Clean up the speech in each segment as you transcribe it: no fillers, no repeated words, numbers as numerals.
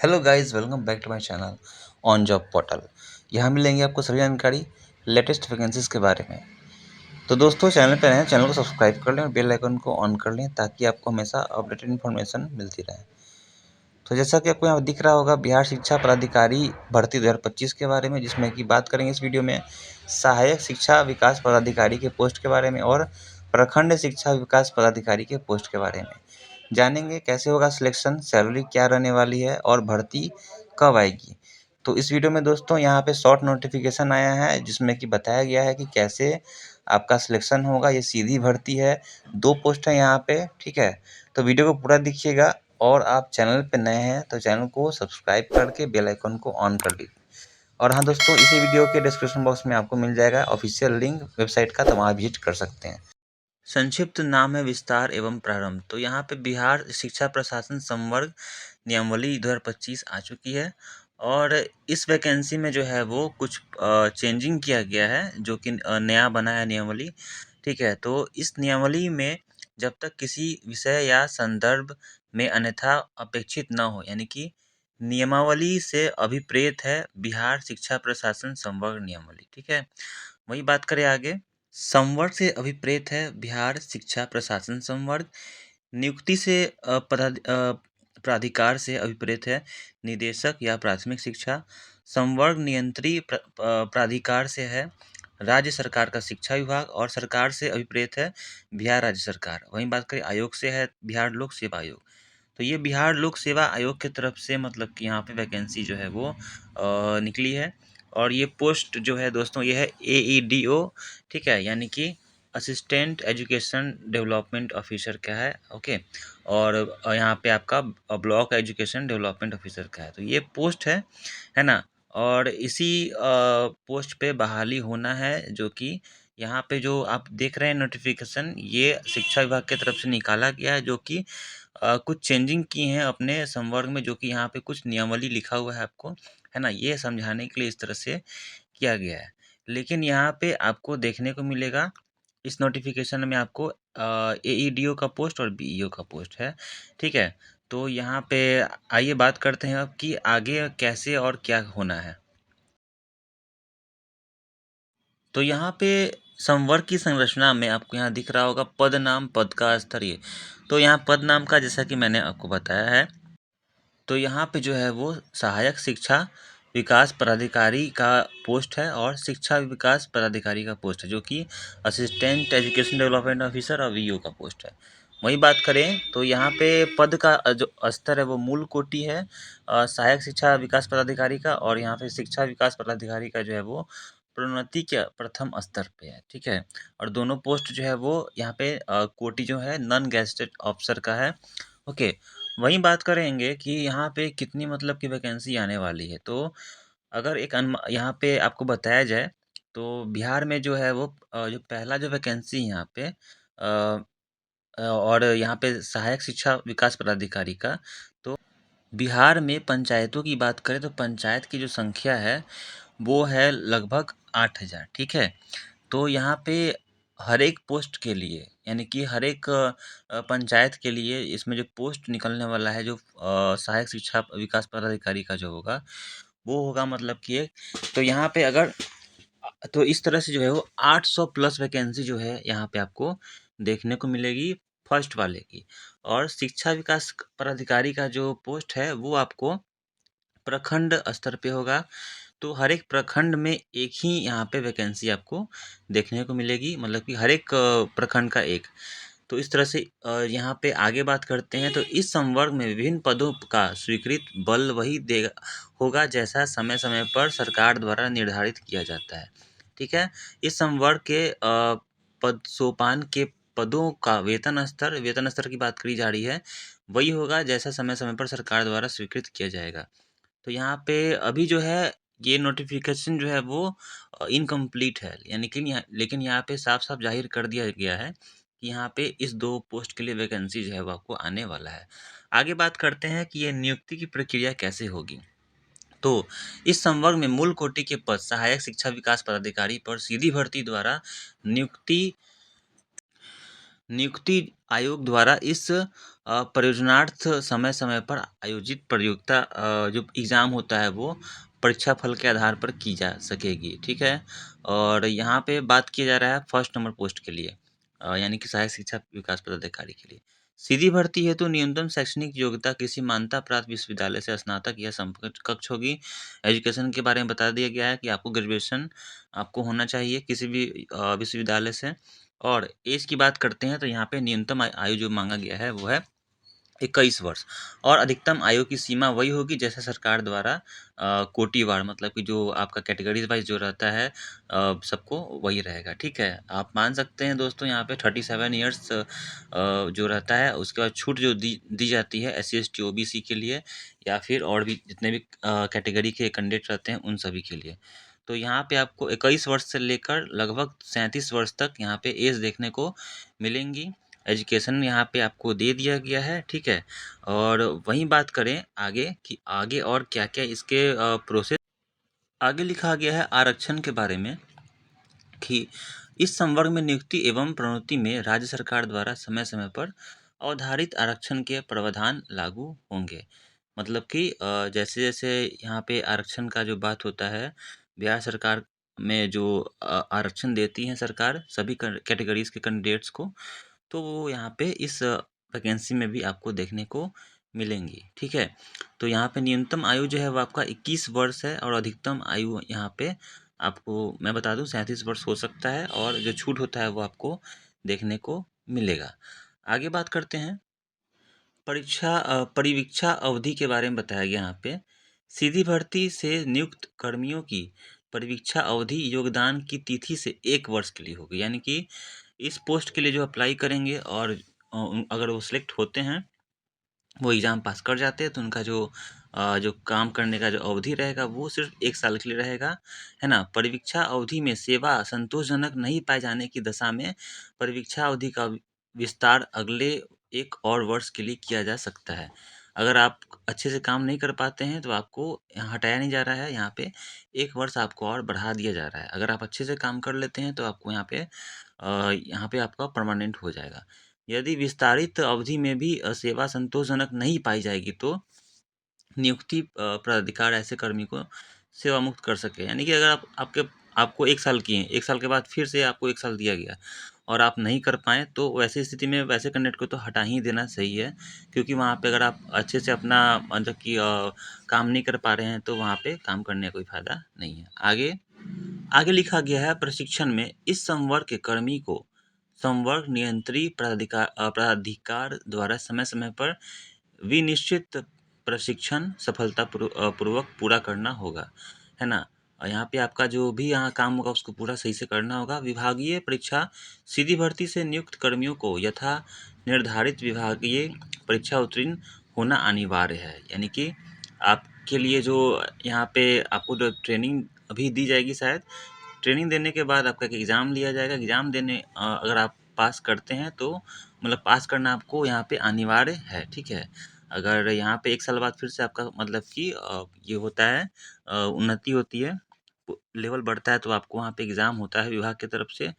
Hello guys, welcome back to my channel on job portal. यहाँ मिलेंगे आपको सभी जानकारी लेटेस्ट वैकेंसीज के बारे में। तो दोस्तों, चैनल पर रहें, चैनल को सब्सक्राइब कर लें और बेल आइकन को ऑन कर लें ताकि आपको हमेशा अपडेटेड इन्फॉर्मेशन मिलती रहे। तो जैसा कि आपको यहाँ दिख रहा होगा, बिहार शिक्षा पदाधिकारी भर्ती 2025 के बारे में, जिसमें कि बात करेंगे इस वीडियो में सहायक शिक्षा विकास पदाधिकारी के पोस्ट के बारे में और प्रखंड शिक्षा विकास पदाधिकारी के पोस्ट के बारे में। जानेंगे कैसे होगा सिलेक्शन, सैलरी क्या रहने वाली है और भर्ती कब आएगी। तो इस वीडियो में दोस्तों यहाँ पे शॉर्ट नोटिफिकेशन आया है जिसमें कि बताया गया है कि कैसे आपका सिलेक्शन होगा। ये सीधी भर्ती है, 2 पोस्ट है यहाँ पे, ठीक है। तो वीडियो को पूरा देखिएगा और आप चैनल पे नए हैं तो चैनल को सब्सक्राइब करके बेल आइकन को ऑन कर लीजिए। और हाँ दोस्तों, इसी वीडियो के डिस्क्रिप्शन बॉक्स में आपको मिल जाएगा ऑफिशियल लिंक वेबसाइट का, तो वहाँ विजिट कर सकते हैं। संक्षिप्त नाम है विस्तार एवं प्रारंभ। तो यहाँ पे बिहार शिक्षा प्रशासन संवर्ग नियमावली 2025 आ चुकी है और इस वैकेंसी में जो है वो कुछ चेंजिंग किया गया है, जो कि नया बना है नियमावली, ठीक है। तो इस नियमावली में जब तक किसी विषय या संदर्भ में अन्यथा अपेक्षित न हो, यानी कि नियमावली से अभिप्रेत है बिहार शिक्षा प्रशासन संवर्ग नियमावली, ठीक है। वही बात करें आगे, संवर्ग से अभिप्रेत है बिहार शिक्षा प्रशासन संवर्ग। नियुक्ति से प्राधिकार से अभिप्रेत है निदेशक या प्राथमिक शिक्षा। संवर्ग नियंत्री प्राधिकार से है राज्य सरकार का शिक्षा विभाग और सरकार से अभिप्रेत है बिहार राज्य सरकार। वहीं बात करें आयोग से है बिहार लोक सेवा आयोग। तो ये बिहार लोक सेवा आयोग की तरफ से मतलब कि यहाँ पे वैकेंसी जो है वो निकली है। और ये पोस्ट जो है दोस्तों, ये है AEDO, ठीक है, यानी कि असिस्टेंट एजुकेशन डेवलपमेंट ऑफिसर का है, ओके। और यहाँ पे आपका ब्लॉक एजुकेशन डेवलपमेंट ऑफिसर का है। तो ये पोस्ट है ना। और इसी पोस्ट पे बहाली होना है, जो कि यहाँ पे जो आप देख रहे हैं नोटिफिकेशन, ये शिक्षा विभाग की तरफ से निकाला गया है, जो कि कुछ चेंजिंग की हैं अपने संवर्ग में, जो कि यहाँ पे कुछ नियमावली लिखा हुआ है आपको, है ना। ये समझाने के लिए इस तरह से किया गया है। लेकिन यहाँ पे आपको देखने को मिलेगा इस नोटिफिकेशन में आपको AEDO का पोस्ट और BEO का पोस्ट है, ठीक है। तो यहाँ पे आइए बात करते हैं अब कि आगे कैसे और क्या होना है। तो यहाँ पे संवर्ग की संरचना में आपको यहाँ दिख रहा होगा पद नाम, पद का स्तर ये। तो यहाँ पद नाम का जैसा कि मैंने आपको बताया है, तो यहाँ पे जो है वो सहायक शिक्षा विकास पदाधिकारी का पोस्ट है और शिक्षा विकास पदाधिकारी का पोस्ट है, जो कि असिस्टेंट एजुकेशन डेवलपमेंट ऑफिसर और VO का पोस्ट है। वही बात करें तो यहाँ पे पद का जो स्तर है वो मूल कोटि है सहायक शिक्षा विकास पदाधिकारी का, और यहाँ पे शिक्षा विकास पदाधिकारी का जो है वो प्रोन्नति के प्रथम स्तर पे है, ठीक है। और दोनों पोस्ट जो है वो यहाँ पे कोटि जो है नॉन गेजेटेड ऑफिसर का है, ओके। वहीं बात करेंगे कि यहाँ पे कितनी मतलब की वैकेंसी आने वाली है। तो अगर एक यहाँ पे आपको बताया जाए तो बिहार में जो है वो जो पहला जो वैकेंसी यहाँ पे और यहाँ पे सहायक शिक्षा विकास पदाधिकारी का, तो बिहार में पंचायतों की बात करें तो पंचायत की जो संख्या है वो है लगभग 8,000, ठीक है। तो यहाँ पे हर एक पोस्ट के लिए, यानी कि हर एक पंचायत के लिए इसमें जो पोस्ट निकलने वाला है, जो सहायक शिक्षा विकास पदाधिकारी का जो होगा वो होगा मतलब कि एक, तो यहाँ पे अगर तो इस तरह से जो है वो 800 प्लस वैकेंसी जो है यहाँ पे आपको देखने को मिलेगी फर्स्ट वाले की। और शिक्षा विकास पदाधिकारी का जो पोस्ट है वो आपको प्रखंड स्तर पे होगा। तो हर एक प्रखंड में एक ही यहाँ पे वैकेंसी आपको देखने को मिलेगी, मतलब कि हर एक प्रखंड का एक। तो इस तरह से यहाँ पे आगे बात करते हैं। तो इस संवर्ग में विभिन्न पदों का स्वीकृत बल वही देगा होगा जैसा समय समय पर सरकार द्वारा निर्धारित किया जाता है, ठीक है। इस संवर्ग के पद सोपान के पदों का वेतन स्तर की बात करी जा रही है, वही होगा जैसा समय समय पर सरकार द्वारा स्वीकृत किया जाएगा। तो यहाँ पे अभी जो है ये नोटिफिकेशन जो है वो इनकम्प्लीट है, यानी कि लेकिन यहाँ पे साफ साफ जाहिर कर दिया गया है कि यहाँ पे इस 2 पोस्ट के लिए वैकेंसी जो है वो आपको आने वाला है। आगे बात करते हैं कि ये नियुक्ति की प्रक्रिया कैसे होगी। तो इस संवर्ग में मूल कोटि के पद सहायक शिक्षा विकास पदाधिकारी पर सीधी भर्ती द्वारा नियुक्ति नियुक्ति आयोग द्वारा इस परियोजनार्थ समय-समय पर आयोजित प्रतियोगिता जो एग्ज़ाम होता है वो परीक्षा फल के आधार पर की जा सकेगी, ठीक है? और यहाँ पे बात किया जा रहा है फर्स्ट नंबर पोस्ट के लिए यानी कि सहायक शिक्षा विकास पदाधिकारी के लिए। सीधी भर्ती हेतु न्यूनतम शैक्षणिक योग्यता किसी मान्यता प्राप्त विश्वविद्यालय से स्नातक या समकक्ष होगी। एजुकेशन के बारे में बता दिया गया है कि आपको ग्रेजुएशन आपको होना चाहिए किसी भी विश्वविद्यालय से। और ऐज की बात करते हैं तो यहाँ पे न्यूनतम आयु जो माँगा गया है वो है 21 वर्ष और अधिकतम आयु की सीमा वही होगी जैसे सरकार द्वारा कोटिवार मतलब कि जो आपका कैटेगरीज़ वाइज़ जो रहता है सबको वही रहेगा, ठीक है? आप मान सकते हैं दोस्तों यहाँ पे 37 इयर्स जो रहता है उसके बाद छूट जो दी जाती है एससी, एसटी, ओबीसी के लिए या फिर और भी जितने भी कैटेगरी के कैंडिडेट रहते हैं उन सभी के लिए। तो यहाँ पे आपको 21 वर्ष से लेकर लगभग 37 वर्ष तक यहाँ पे एज देखने को मिलेंगी। एजुकेशन यहाँ पे आपको दे दिया गया है, ठीक है? और वहीं बात करें आगे कि आगे और क्या-क्या इसके प्रोसेस आगे लिखा गया है आरक्षण के बारे में कि इस संवर्ग में नियुक्ति एवं प्रोन्नति में राज्य सरकार द्वारा समय-समय पर अवधारित आरक्षण के प्रावधान लागू होंगे। मतलब कि जैसे-जैसे यहाँ पे आरक्षण का जो बात होता है, बिहार सरकार में जो आरक्षण देती है सरकार सभी कैटेगरीज़ के कैंडिडेट्स को, तो वो यहाँ पे इस वैकेंसी में भी आपको देखने को मिलेंगी, ठीक है? तो यहाँ पे न्यूनतम आयु जो है वो आपका 21 वर्ष है और अधिकतम आयु यहाँ पे आपको मैं बता दूँ 37 वर्ष हो सकता है और जो छूट होता है वो आपको देखने को मिलेगा। आगे बात करते हैं परिवीक्षा अवधि के बारे में बताया गया यहाँ पे। सीधी भर्ती से नियुक्त कर्मियों की परिवीक्षा अवधि योगदान की तिथि से 1 वर्ष के लिए होगी। यानी कि इस पोस्ट के लिए जो अप्लाई करेंगे और अगर वो सिलेक्ट होते हैं, वो एग्ज़ाम पास कर जाते हैं तो उनका जो काम करने का जो अवधि रहेगा वो सिर्फ़ 1 साल के लिए रहेगा, है ना? परिवीक्षा अवधि में सेवा संतोषजनक नहीं पाए जाने की दशा में परिवीक्षा अवधि का विस्तार अगले 1 और वर्ष के लिए किया जा सकता है। अगर आप अच्छे से काम नहीं कर पाते हैं तो आपको यहाँ हटाया नहीं जा रहा है, यहाँ पे 1 वर्ष आपको और बढ़ा दिया जा रहा है। अगर आप अच्छे से काम कर लेते हैं तो आपको यहाँ पे आपका परमानेंट हो जाएगा। यदि विस्तारित अवधि में भी सेवा संतोषजनक नहीं पाई जाएगी तो नियुक्ति प्राधिकार ऐसे कर्मी को सेवा मुक्त कर सके। यानी कि अगर आपको 1 साल किए, 1 साल के बाद फिर से आपको 1 साल दिया गया और आप नहीं कर पाएँ तो वैसी स्थिति में वैसे कैंडिडेट को तो हटा ही देना सही है। क्योंकि वहाँ पे अगर आप अच्छे से अपना मतलब कि काम नहीं कर पा रहे हैं तो वहाँ पे काम करने का कोई फ़ायदा नहीं है। आगे आगे लिखा गया है प्रशिक्षण में इस संवर्ग के कर्मी को संवर्ग नियंत्री प्राधिकार द्वारा समय-समय पर विनिश्चित प्रशिक्षण पूर्वक पूरा करना होगा, है ना? और यहाँ पे आपका जो भी यहाँ काम होगा उसको पूरा सही से करना होगा। विभागीय परीक्षा सीधी भर्ती से नियुक्त कर्मियों को यथा निर्धारित विभागीय परीक्षा उत्तीर्ण होना अनिवार्य है। यानी कि आपके लिए जो यहाँ पे आपको जो ट्रेनिंग अभी दी जाएगी शायद, ट्रेनिंग देने के बाद आपका एक एग्ज़ाम लिया जाएगा। एग्ज़ाम अगर आप पास करते हैं तो मतलब पास करना आपको यहाँ पे अनिवार्य है, ठीक है? अगर यहाँ पे 1 साल बाद फिर से आपका मतलब कि ये होता है उन्नति होती है, लेवल बढ़ता है तो आपको वहाँ पे एग्ज़ाम होता है विभाग की तरफ से,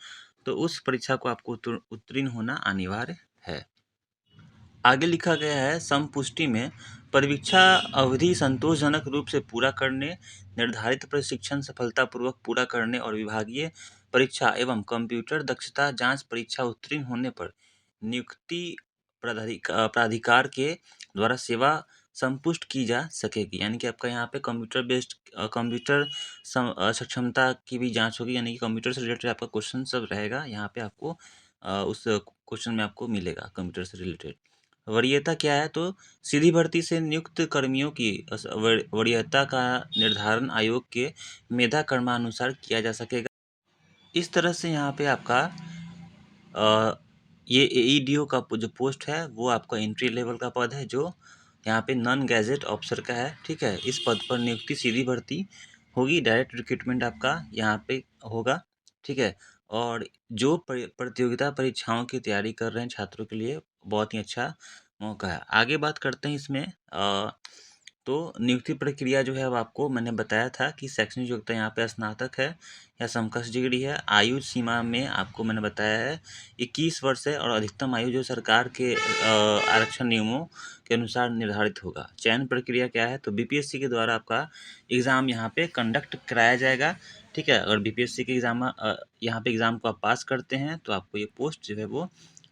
तो उस परीक्षा को आपको उत्तीर्ण होना अनिवार्य है। आगे लिखा गया है संपुष्टि में परीक्षा अवधि संतोषजनक रूप से पूरा करने, निर्धारित प्रशिक्षण सफलतापूर्वक पूरा करने और विभागीय परीक्षा एवं कंप्यूटर दक्षता जांच परीक्षा उत्तीर्ण होने पर नियुक्ति प्राधिकार के द्वारा सेवा संपुष्ट की जा सकेगी। यानी कि आपका यहाँ पे कंप्यूटर बेस्ड कंप्यूटर सक्षमता की भी जांच होगी, यानी कि कंप्यूटर से रिलेटेड आपका क्वेश्चन सब रहेगा। यहाँ पे आपको उस क्वेश्चन में आपको मिलेगा कंप्यूटर से रिलेटेड। वरीयता क्या है तो सीधी भर्ती से नियुक्त कर्मियों की वरीयता का निर्धारण आयोग के मेधा क्रमानुसार किया जा सकेगा। इस तरह से यहाँ पे आपका अ, ये एईडीओ का जो पोस्ट है वो आपका एंट्री लेवल का पद है जो यहाँ पे नॉन गैजेट ऑफिसर का है, ठीक है? इस पद पर नियुक्ति सीधी भर्ती होगी, डायरेक्ट रिक्रूटमेंट आपका यहाँ पे होगा, ठीक है? और जो प्रतियोगिता परीक्षाओं की तैयारी कर रहे हैं छात्रों के लिए बहुत ही अच्छा मौका है। आगे बात करते हैं इसमें तो नियुक्ति प्रक्रिया जो है अब आपको मैंने बताया था कि शैक्षणिक योग्यता यहाँ पे स्नातक है या समकक्ष डिग्री है। आयु सीमा में आपको मैंने बताया है 21 वर्ष है और अधिकतम आयु जो सरकार के आरक्षण नियमों के अनुसार निर्धारित होगा। चयन प्रक्रिया क्या है, तो बीपीएससी के द्वारा आपका एग्ज़ाम यहाँ पे कंडक्ट कराया जाएगा। ठीक है, अगर बीपीएससी के एग्ज़ाम यहाँ पे एग्ज़ाम को आप पास करते हैं तो आपको ये पोस्ट जो है वो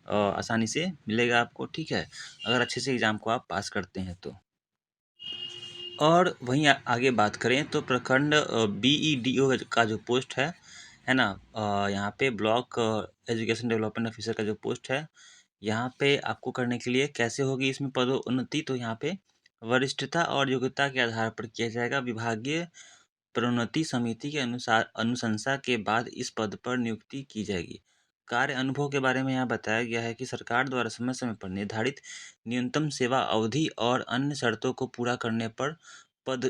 आसानी से मिलेगा आपको। ठीक है, अगर अच्छे से एग्ज़ाम को आप पास करते हैं तो। और वहीं आगे बात करें तो प्रखंड बीईडीओ का जो पोस्ट है ना, यहाँ पे ब्लॉक एजुकेशन डेवलपमेंट ऑफिसर का जो पोस्ट है, यहाँ पे आपको करने के लिए कैसे होगी इसमें पदोन्नति, तो यहाँ पे वरिष्ठता और योग्यता के आधार पर किया जाएगा। विभागीय प्रोन्नति समिति के अनुसार अनुशंसा के बाद इस पद पर नियुक्ति की जाएगी। कार्य अनुभव के बारे में यहाँ बताया गया है कि सरकार द्वारा समय समय पर निर्धारित न्यूनतम सेवा अवधि और अन्य शर्तों को पूरा करने पर पद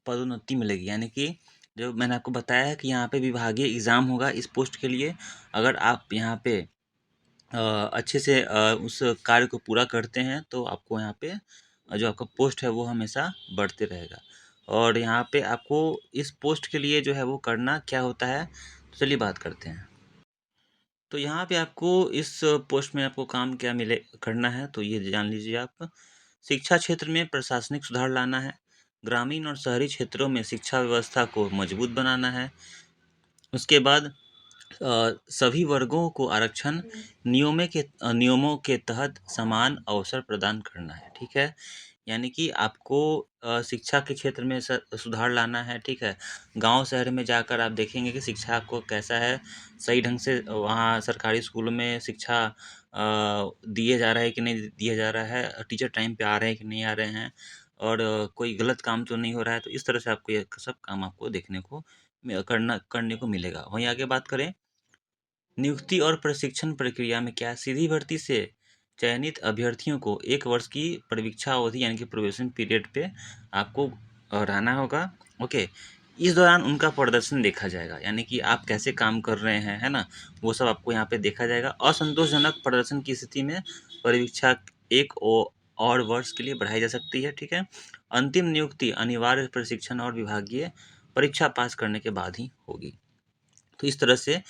पदोन्नति मिलेगी। यानी कि जो मैंने आपको बताया है कि यहाँ पे विभागीय एग्ज़ाम होगा इस पोस्ट के लिए। अगर आप यहाँ पे अच्छे से उस कार्य को पूरा करते हैं तो आपको यहाँ पे जो आपका पोस्ट है वो हमेशा बढ़ते रहेगा। और यहाँ पे आपको इस पोस्ट के लिए जो है वो करना क्या होता है, तो चलिए बात करते हैं। तो यहाँ पे आपको इस पोस्ट में आपको काम क्या मिले करना है, तो ये जान लीजिए आप। शिक्षा क्षेत्र में प्रशासनिक सुधार लाना है, ग्रामीण और शहरी क्षेत्रों में शिक्षा व्यवस्था को मजबूत बनाना है। उसके बाद सभी वर्गों को आरक्षण नियमों के तहत समान अवसर प्रदान करना है। ठीक है, यानी कि आपको शिक्षा के क्षेत्र में सुधार लाना है। ठीक है, गांव शहर में जाकर आप देखेंगे कि शिक्षा आपको कैसा है, सही ढंग से वहाँ सरकारी स्कूलों में शिक्षा दिए जा रहा है कि नहीं दिया जा रहा है, टीचर टाइम पे आ रहे हैं कि नहीं आ रहे हैं, और कोई गलत काम तो नहीं हो रहा है। तो इस तरह से आपको ये सब काम आपको देखने को करने को मिलेगा। वहीं आगे बात करें नियुक्ति और प्रशिक्षण प्रक्रिया में क्या सीधी भर्ती से चयनित अभ्यर्थियों को 1 वर्ष की परीक्षा अवधि यानी कि प्रोबेशन पीरियड पे आपको रहना होगा। ओके, इस दौरान उनका प्रदर्शन देखा जाएगा, यानी कि आप कैसे काम कर रहे हैं, है ना, वो सब आपको यहाँ पे देखा जाएगा। असंतोषजनक प्रदर्शन की स्थिति में परीक्षा और वर्ष के लिए बढ़ाई जा सकती है। ठीक है, अंतिम नियुक्ति अनिवार्य प्रशिक्षण और विभागीय परीक्षा पास करने के बाद ही होगी। तो इस तरह से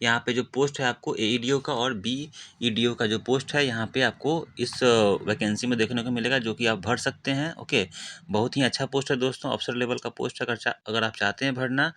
यहाँ पे जो पोस्ट है आपको एईडीओ का और बीईडीओ का जो पोस्ट है यहाँ पे आपको इस वैकेंसी में देखने को मिलेगा, जो कि आप भर सकते हैं। ओके, बहुत ही अच्छा पोस्ट है दोस्तों, अफसर लेवल का पोस्ट है। अगर आप चाहते हैं भरना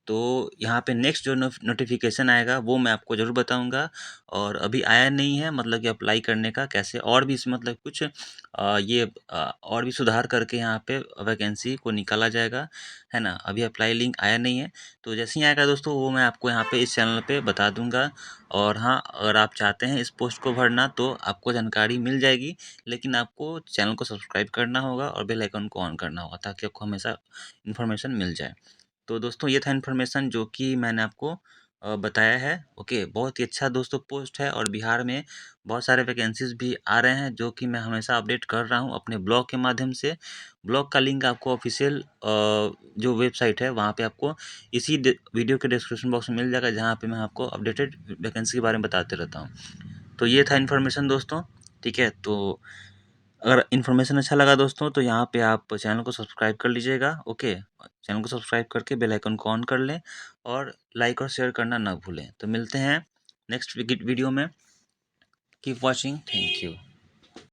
तो यहाँ पे नेक्स्ट जो नोटिफिकेशन आएगा वो मैं आपको ज़रूर बताऊंगा। और अभी आया नहीं है, मतलब कि अप्लाई करने का कैसे और भी इसमें मतलब कुछ और भी सुधार करके यहाँ पे वैकेंसी को निकाला जाएगा, है ना। अभी अप्लाई लिंक आया नहीं है, तो जैसे ही आएगा दोस्तों वो मैं आपको यहाँ पे इस चैनल पे बता दूंगा। और हाँ, अगर आप चाहते हैं इस पोस्ट को भरना तो आपको जानकारी मिल जाएगी, लेकिन आपको चैनल को सब्सक्राइब करना होगा और बेल आइकन को ऑन करना होगा ताकि आपको हमेशा इन्फॉर्मेशन मिल जाए। तो दोस्तों ये था इन्फॉर्मेशन जो कि मैंने आपको बताया है। ओके, बहुत ही अच्छा दोस्तों पोस्ट है और बिहार में बहुत सारे वैकेंसीज भी आ रहे हैं जो कि मैं हमेशा अपडेट कर रहा हूँ अपने ब्लॉग के माध्यम से। ब्लॉग का लिंक आपको ऑफिशियल जो वेबसाइट है वहाँ पे आपको इसी वीडियो के डिस्क्रिप्शन बॉक्स में मिल जाएगा, जहाँ पे मैं आपको अपडेटेड वैकेंसी के बारे में बताते रहता हूँ। तो ये था इन्फॉर्मेशन दोस्तों। ठीक है, तो अगर इन्फॉर्मेशन अच्छा लगा दोस्तों तो यहाँ पे आप चैनल को सब्सक्राइब कर लीजिएगा। ओके, चैनल को सब्सक्राइब करके बेल आइकन को ऑन कर लें और लाइक और शेयर करना ना भूलें। तो मिलते हैं नेक्स्ट वीडियो में। Keep watching, thank you.